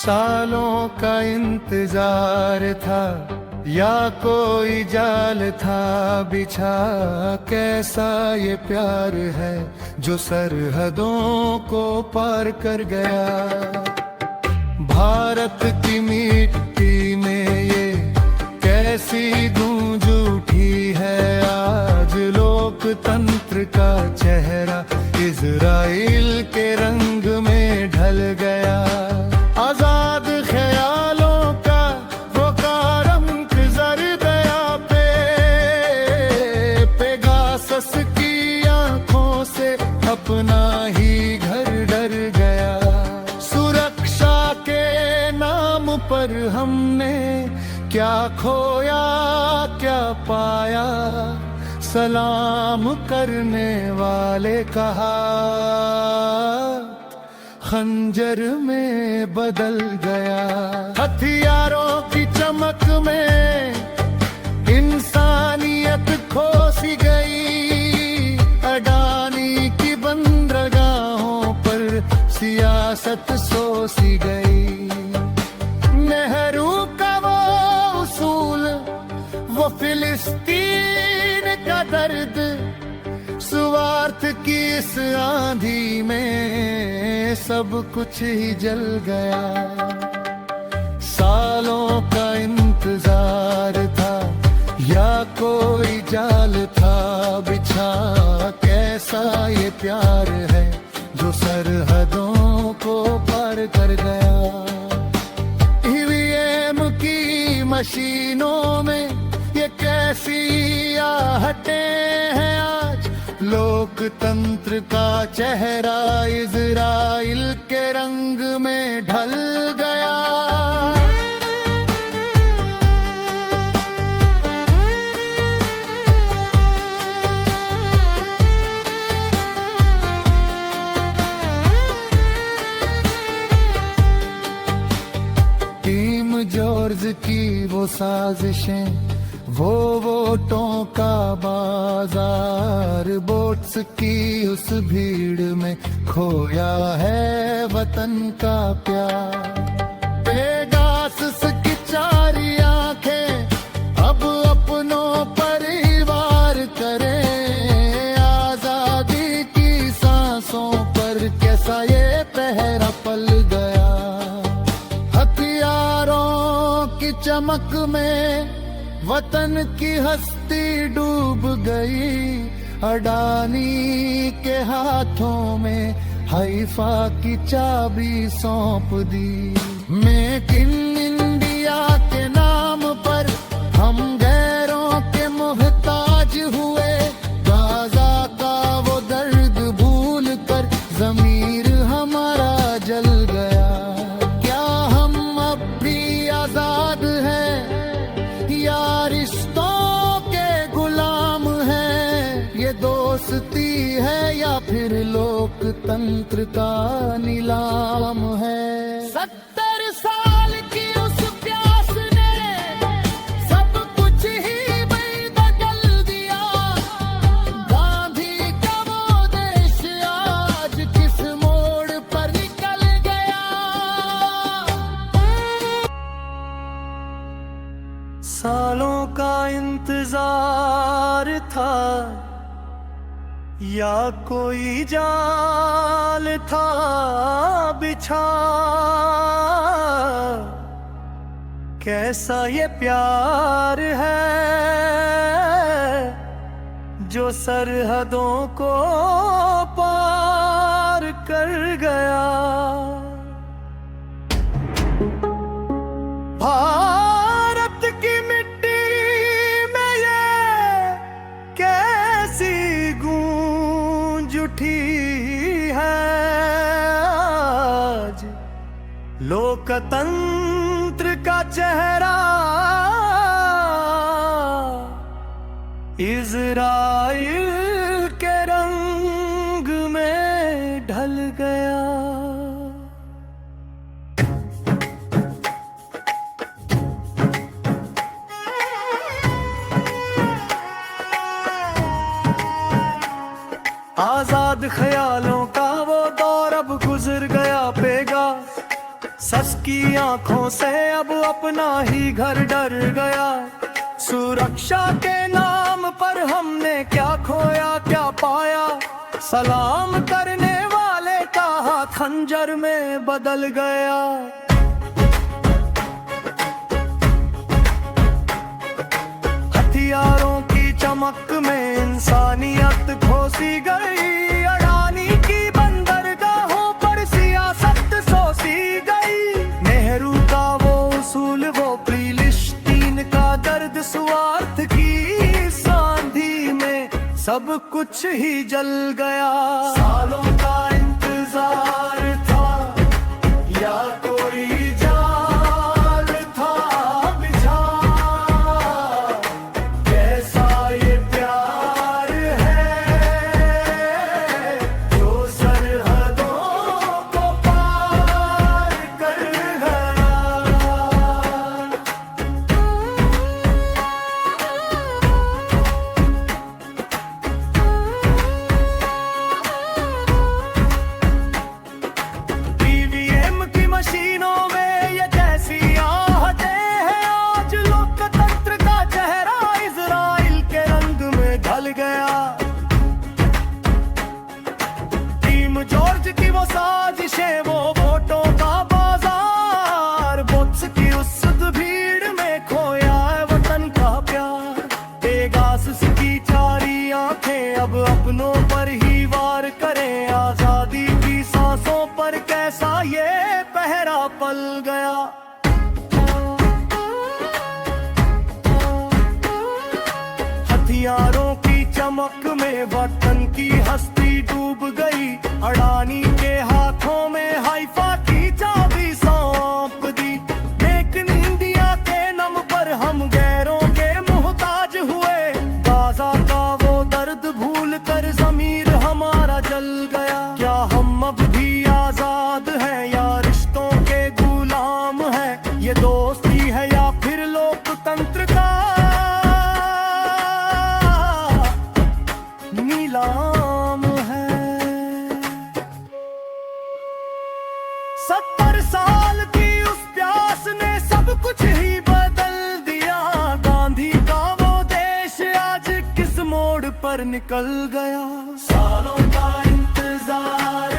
सालों का इंतजार था या कोई जाल था बिछा, कैसा ये प्यार है जो सरहदों को पार कर गया। भारत की मिट्टी में ये कैसी गूंज उठी है आज, लोकतंत्र का चेहरा इजराइल के रंग में ढल गया। आजाद ख्यालों का वो कारंक जरदया पे, पेगासस की आंखों से अपना ही घर डर गया। सुरक्षा के नाम पर हमने क्या खोया क्या पाया, सलाम करने वाले कहा खंजर में बदल गया। हथियारों की चमक में इंसानियत खो सी गई, अडानी की बंदरगाहों पर सियासत सो सी गई। नेहरू का वो उसूल, वो फिलिस्तीन का दर्द, स्वार्थ की इस आंधी में सब कुछ ही जल गया। सालों का इंतजार था या कोई जाल था बिछा, कैसा ये प्यार है जो सरहदों को पार कर गया। ईवीएम की मशीनों में ये कैसी आहटें हैं आज, लोकतंत्र का चेहरा इजराइल के रंग में ढल गया। टीम जॉर्ज की वो साजिशें, वो वोटों का बाजार, वोट्स की उस भीड़ में खोया है वतन का प्यार। पेगासस की चारी आंखें अब अपनों पर ही वार करें, आजादी की सांसों पर कैसा ये पहरा पल गया। हथियारों की चमक में वतन की हस्ती डूब गई, अडानी के हाथों में हाइफा की चाबी सौंप दी। मेक इन इंडिया के नाम पर हम गैरों के मोहताज हुए, गाजा का वो दर्द भूल कर ज़मीर हमारा जल गया। क्या हम अब भी आजाद हैं या रिश्तों के गुलाम हैं, ये दोस्ती है या फिर लोकतंत्र का नीलाम है। 70 साल की उस प्यास ने सब कुछ ही बदल दिया, गांधी का वो देश आज किस मोड़ पर निकल गया। सालों का इंतजार था या कोई जाल था बिछा, कैसा ये प्यार है जो सरहदों को पार कर गया। भारत की मिट्टी में ये कैसी गूंज उठी है आज, लोकतंत्र का चेहरा इजराइल के रंग में ढल गया। आजाद ख्यालों का वो दौर अब गुजर गया। पेगा सस की आंखों से अब अपना ही घर डर गया। सुरक्षा के नाम पर हमने क्या खोया क्या पाया, सलाम करने वाले का हाथ खंजर में बदल गया। हथियारों की चमक में इंसानियत खोसी गई, अडानी की बंदरगाहों पर सियासत सोसी गई। नेहरू का वो उसूल, वो फिलिस्तीन का दर्द, स्वार्थ की सांधी में सब कुछ ही जल गया। सालों का इंतजार था या कोई जाल था बिछा, कैसा ये प्यार है जो सरहदों को पार कर गया। ईवीएम की मशीनों में ये जैसी आहटें हैं, आज लोकतंत्र का चेहरा इजराइल के रंग में ढल गया। टीम जॉर्ज की वो साजिशें, वो वोटों का बाजार, बुत्स की उस भीड़ में खोया है वतन का प्यार। पेगासस की चारी आंखें अब अपनों पर ही वार करें, आजादी की सांसों पर कैसा ये पहरा पल गया। हथियारों की चमक में वतन की हस्ती डूब गई, अडानी के हाथों में हाइफा की चाबी सौंप दी। मेक इन इंडिया के नम पर हम गैरों के मोहताज हुए, गाजा का वो दर्द भूल कर ज़मीर हमारा जल गया। क्या हम अब भी आजाद हैं या रिश्तों के गुलाम हैं, ये दोस्ती है या फिर लोकतंत्र का नीलाम है। 70 साल की उस प्यास ने सब कुछ ही बदल दिया। गांधी का वो देश आज किस मोड़ पर निकल गया। सालों का इंतजार